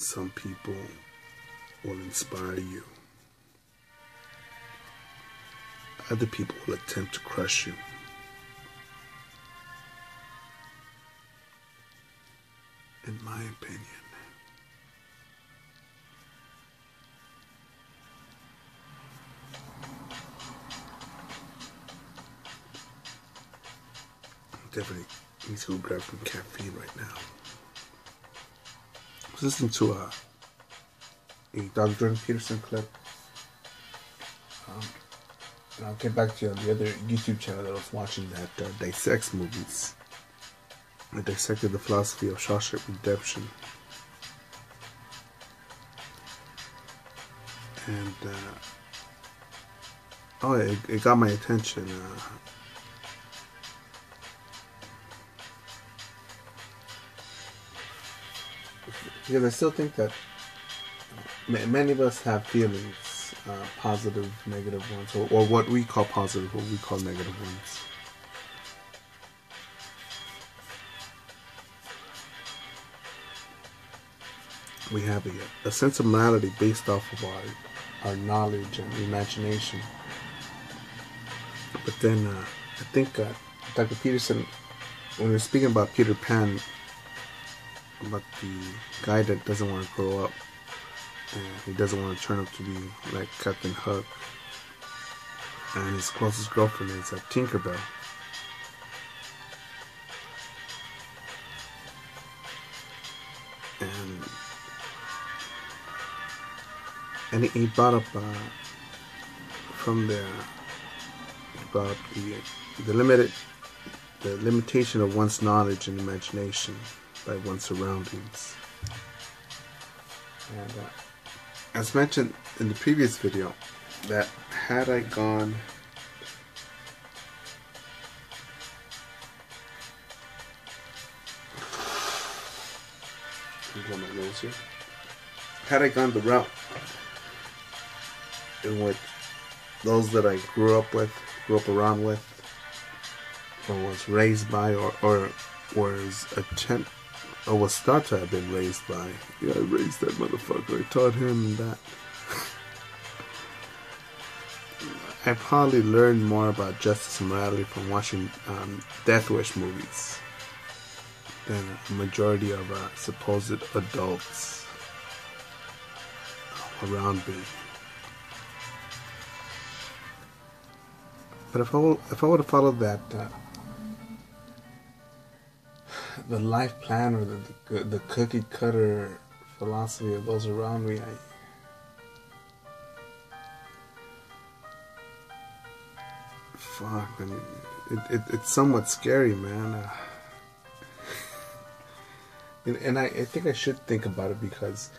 Some people will inspire you. Other people will attempt to crush you. In my opinion, definitely need to grab some caffeine right now. I was listening to a Dr. Jordan Peterson clip. And I'll get back to you on the other YouTube channel that I was watching that dissects movies. It dissected the philosophy of Shawshank Redemption. And, it got my attention. Because I still think that many of us have feelings, positive, negative ones, or what we call positive, what we call negative ones. We have a sense of morality based off of our knowledge and imagination. But then I think Dr. Peterson, when we're speaking about Peter Pan, about the guy that doesn't want to grow up, and he doesn't want to turn up to be like Captain Hook, and his closest girlfriend is Tinkerbell. And he brought up from there, about the limitation of one's knowledge and imagination by one's surroundings. And as mentioned in the previous video, that had I gone my nose here. Had I gone the route in which those that I grew up around with, or was raised by, or was thought to have been raised by. Yeah, I raised that motherfucker. I taught him that. I probably learned more about justice and morality from watching Death Wish movies than a majority of supposed adults around me. But if I would have followed that, the life plan or the cookie cutter philosophy of those around me, I mean, it's somewhat scary, man. And I think I should think about it because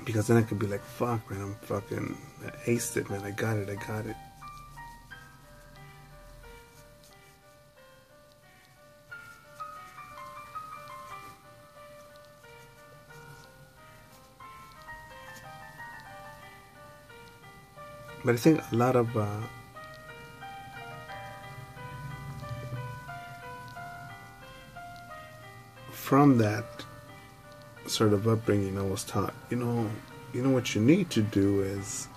then I could be like, fuck, man, I'm fucking, I aced it, man, I got it. But I think a lot of from that sort of upbringing, I was taught, you know what you need to do is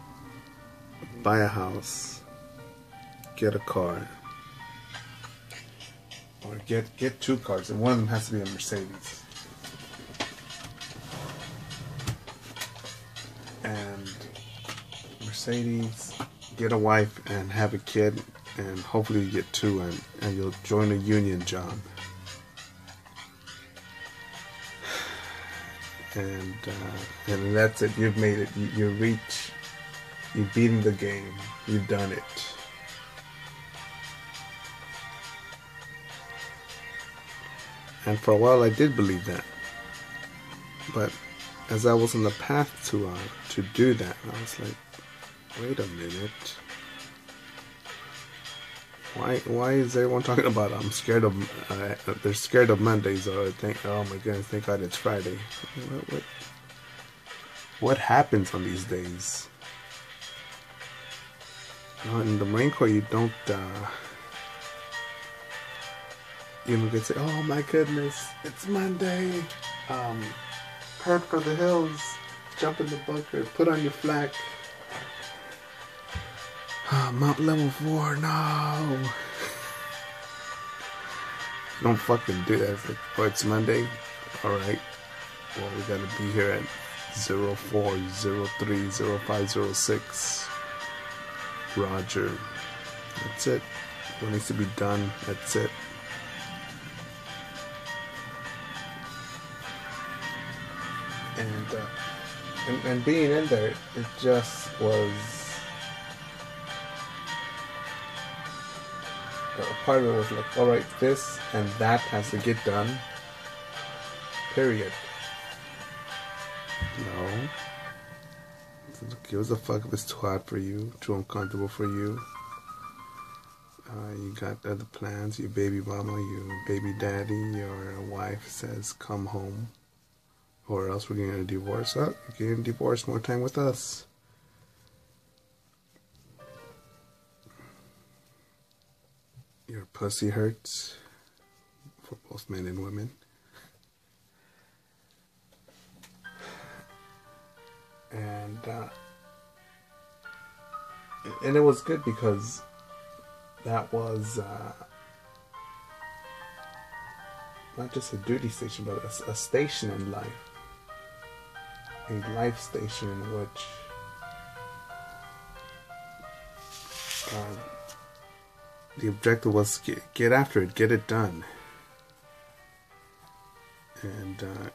buy a house, get a car, or get two cars, and one of them has to be a Mercedes. And Mercedes, get a wife and have a kid, and hopefully you get two, and you'll join a union job. And that's it. You've made it. You've beaten the game. You've done it. And for a while, I did believe that. But as I was on the path to do that, I was like, wait a minute. Why is everyone talking about I'm scared of they're scared of Mondays, or oh my goodness, thank God it's Friday. What happens on these days? In the Marine Corps, you don't get to say, oh my goodness, it's Monday. head for the hills, jump in the bunker, put on your flag. Mount level 4, no. Don't fucking do that. It's like, oh, it's Monday. Alright. Well, we gotta be here at 04030506. Roger. That's it. What needs to be done, that's it. And being in there, it just was a part of it was like, alright, this and that has to get done. Period. No. Give us a fuck if it's too hot for you, too uncomfortable for you. You got other plans, your baby mama, your baby daddy, your wife says come home. Or else we're getting a divorce. Oh, you're getting divorced, more time with us. Your pussy hurts. For both men and women. And it was good because that was not just a duty station, but a station in life. A life station in which the objective was to get after it, get it done. And the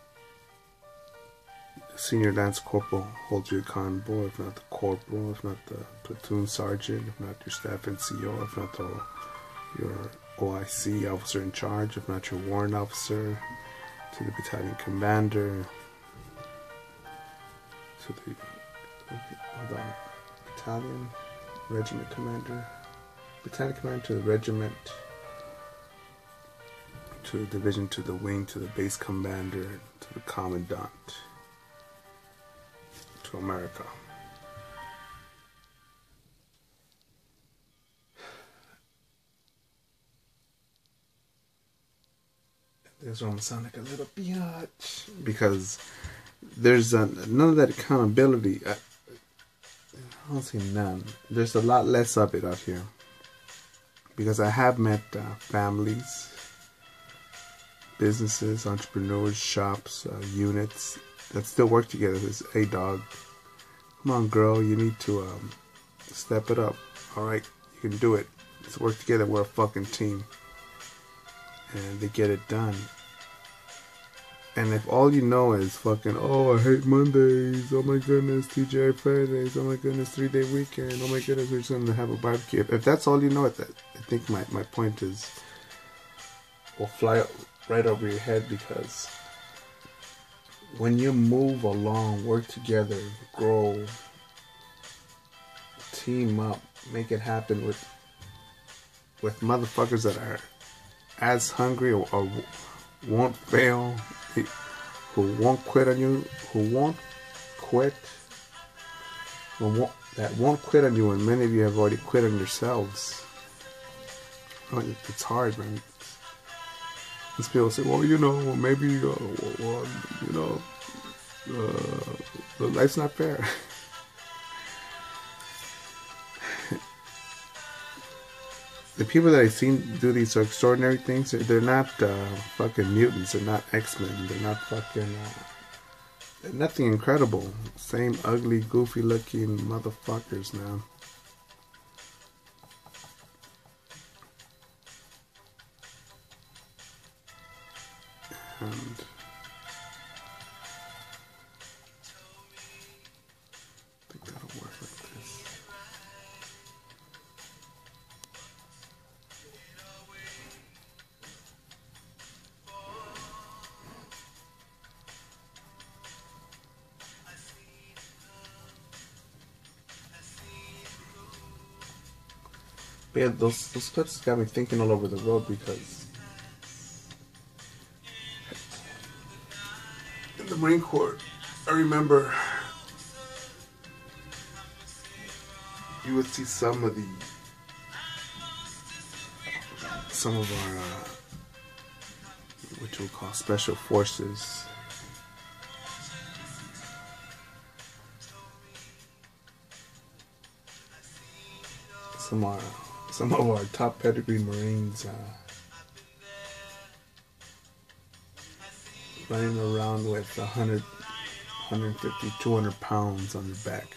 senior lance corporal holds you accountable, if not the corporal, if not the platoon sergeant, if not your staff NCO, if not your OIC officer in charge, if not your warrant officer, to the battalion commander, to the battalion, regiment commander, battalion commander, to the regiment, to the division, to the wing, to the base commander, to the commandant, to America. This one sound like a little biatch because there's none of that accountability. I don't say none. There's a lot less of it out here because I have met families, businesses, entrepreneurs, shops, units that still work together. It's, hey dog, come on girl, you need to step it up. Alright, you can do it. Let's work together. We're a fucking team. And they get it done. And if all you know is fucking, oh, I hate Mondays, oh my goodness, TGI Fridays, oh my goodness, 3-day weekend, oh my goodness, we're just going to have a barbecue. If that's all you know, I think my point is, will fly right over your head, because when you move along, work together, grow, team up, make it happen with motherfuckers that are as hungry or won't fail, who won't quit on you, that won't quit on you, and many of you have already quit on yourselves. It's hard, man. These people say, well, maybe, life's not fair. The people that I've seen do these extraordinary things, they're not fucking mutants. They're not X-Men. They're not fucking... they're nothing incredible. Same ugly, goofy-looking motherfuckers, man. And... I think that'll work like this. But yeah, those clips got me thinking all over the road, because in the Marine Corps, I remember you would see some of our what you would call special forces some of our top pedigree Marines running around with 100, 150, 200 pounds on their back.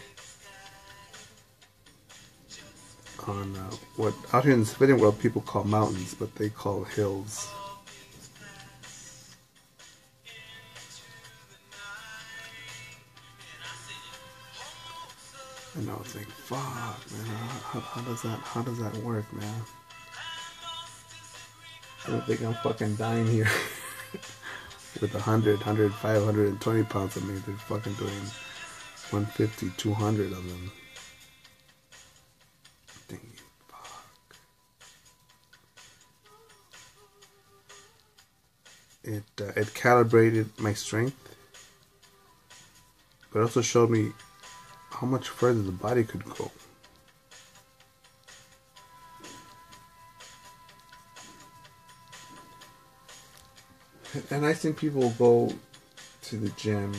On what out here in the civilian world people call mountains, but they call hills. And I was thinking, fuck, man, how does that work, man? I don't think I'm fucking dying here with 100, 105, 120 pounds of me. They're fucking doing 150, 200 of them. Thinking, fuck. It calibrated my strength, but it also showed me how much further the body could go. And I think people go to the gym,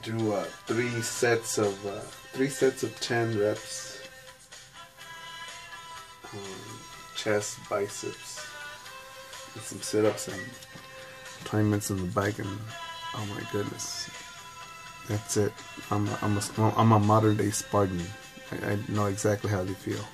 do 3 sets of 10 reps, chest, biceps, and some sit-ups, and 20 minutes on the bike, and oh my goodness, that's it. I'm a modern day Spartan. I know exactly how they feel.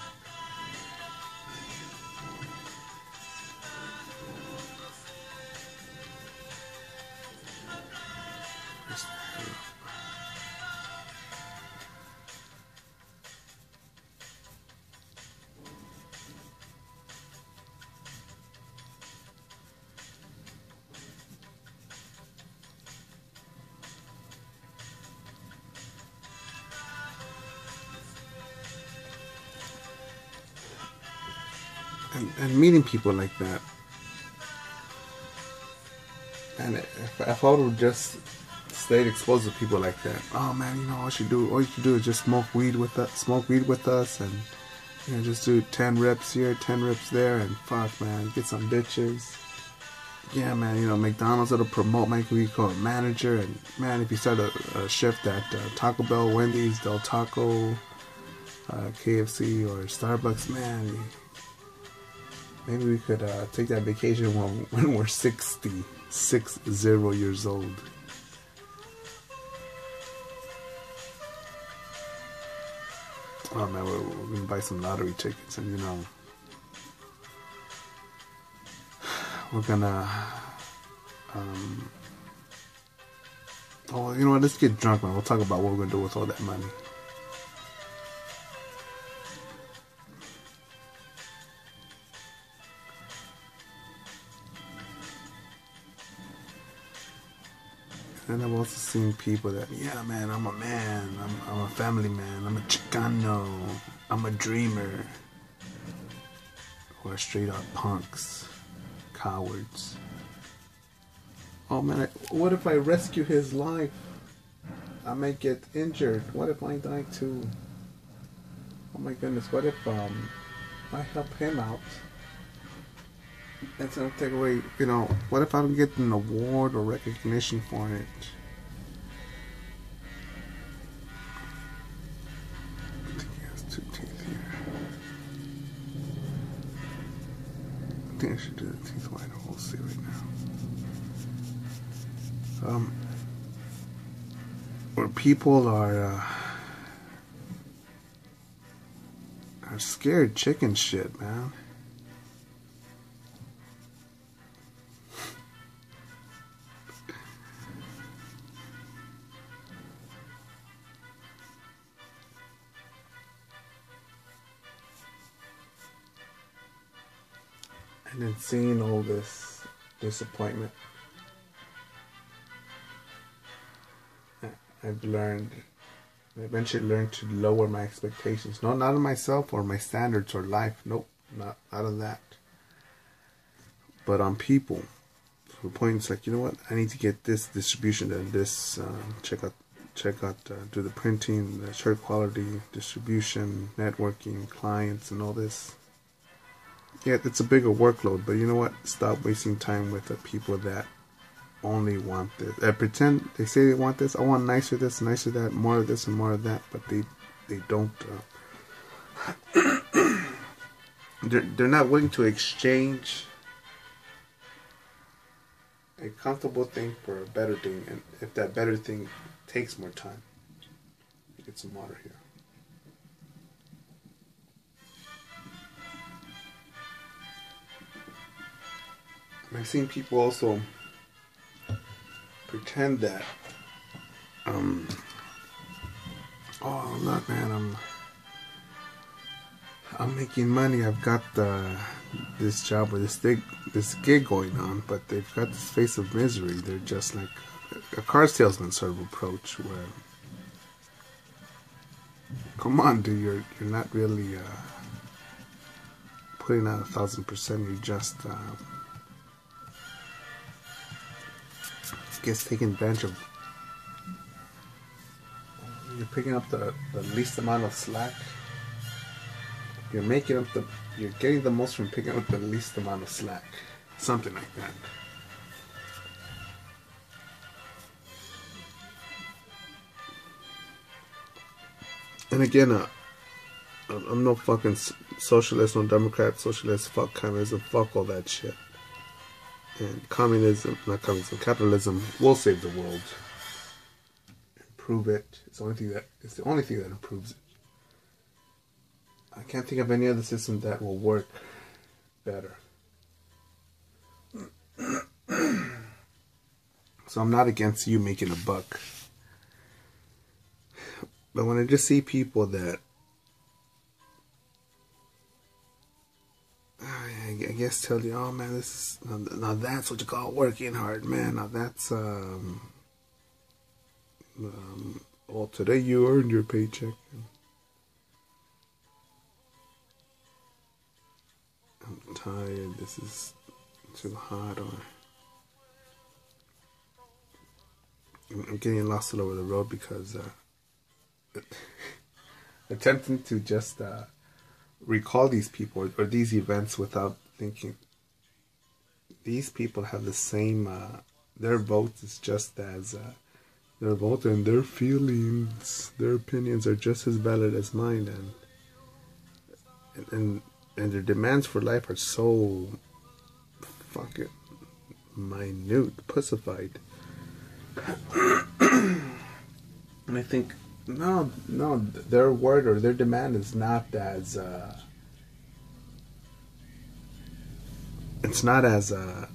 And meeting people like that, and if I would have just stayed exposed to people like that, oh man, you know, all you should do is just smoke weed with us, and you know, just do 10 reps here, 10 reps there, and fuck, man, get some bitches. Yeah, man, you know, McDonald's, it'll promote, man, you become a manager, and man, if you start a shift at Taco Bell, Wendy's, Del Taco, KFC, or Starbucks, man, maybe we could take that vacation when we're 60 years old. Oh man, we're gonna buy some lottery tickets, and you know, we're gonna, oh, you know what? Let's get drunk, man. We'll talk about what we're gonna do with all that money. And I've also seen people that, yeah, man, I'm a man, I'm a family man, I'm a Chicano, I'm a dreamer, who are straight up punks, cowards. Oh man, what if I rescue his life? I might get injured. What if I die too? Oh my goodness, what if I help him out? That's gonna take away, you know, what if I don't get an award or recognition for it? I think he has 2 teeth here. I think I should do the teeth white. We'll see right now. Where people are scared chicken shit, man. And then seeing all this disappointment, I eventually learned to lower my expectations. No, not of myself or my standards or life. Nope, not of that. But on people. So the point is like, you know what? I need to get this distribution done. This check out, do the printing, the shirt quality, distribution, networking, clients, and all this. Yeah, it's a bigger workload, but you know what? Stop wasting time with the people that only want this. Pretend they say they want this. I want nicer this, nicer that, more of this and more of that, but they don't They're not willing to exchange a comfortable thing for a better thing, and if that better thing takes more time. Get some water here. I've seen people also pretend that, oh look, man, I'm making money. I've got this job or this gig going on, but they've got this face of misery. They're just like a car salesman sort of approach, where, come on, dude, you're not really putting out 1,000%. You're just, I guess, taking advantage of. You're picking up the least amount of slack. You're getting the most from picking up the least amount of slack. Something like that. And again, I'm no fucking socialist, no Democrat, socialist, fuck communism, fuck all that shit. And capitalism will save the world. Improve it. It's the only thing that improves it. I can't think of any other system that will work better. So I'm not against you making a buck. But when I just see people that, I guess, tell you, oh man, this is, now that's what you call working hard, man. Now that's, well, today you earned your paycheck. I'm tired, this is too hot, or I'm getting lost all over the road because attempting to just recall these people or these events without thinking. These people have the same, their vote is just as, their vote and their feelings, their opinions are just as valid as mine, and their demands for life are so fucking minute, pussified. And I think, no, their word or their demand is not as, it's not as, I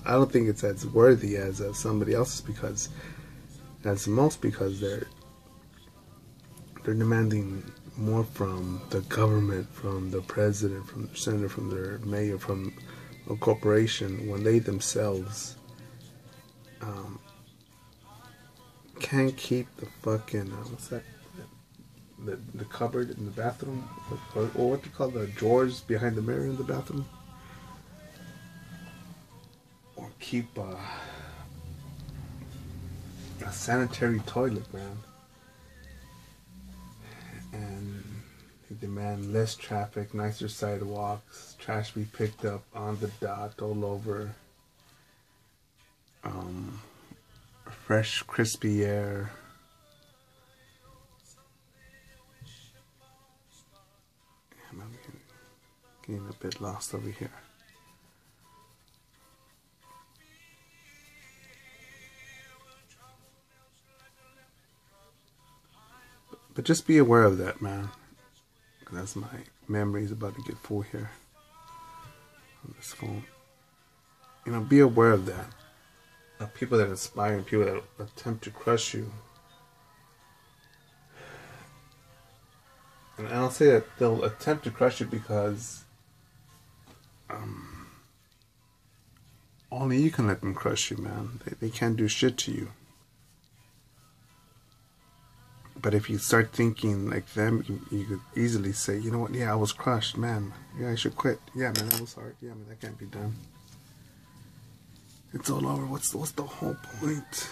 don't think it's as worthy as somebody else's, because they're demanding more from the government, from the president, from the senator, from their mayor, from a corporation, when they themselves can't keep the fucking what's that? The cupboard in the bathroom, or what do you call the drawers behind the mirror in the bathroom, or keep a sanitary toilet, man. And they demand less traffic, nicer sidewalks, trash be picked up on the dot all over, fresh, crispy air. I'm getting a bit lost over here. But just be aware of that, man. That's my memory's about to get full here on this phone. You know, be aware of that. Of people that inspire and people that attempt to crush you. And I don't say that they'll attempt to crush you because only you can let them crush you, man. They can't do shit to you. But if you start thinking like them, you could easily say, you know what, yeah, I was crushed, man. Yeah, I should quit. Yeah, man, that was hard. Yeah, man, that can't be done. It's all over. What's the whole point?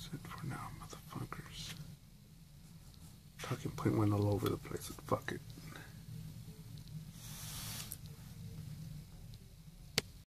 That's it for now, motherfuckers. Talking Point went all over the place, but fuck it.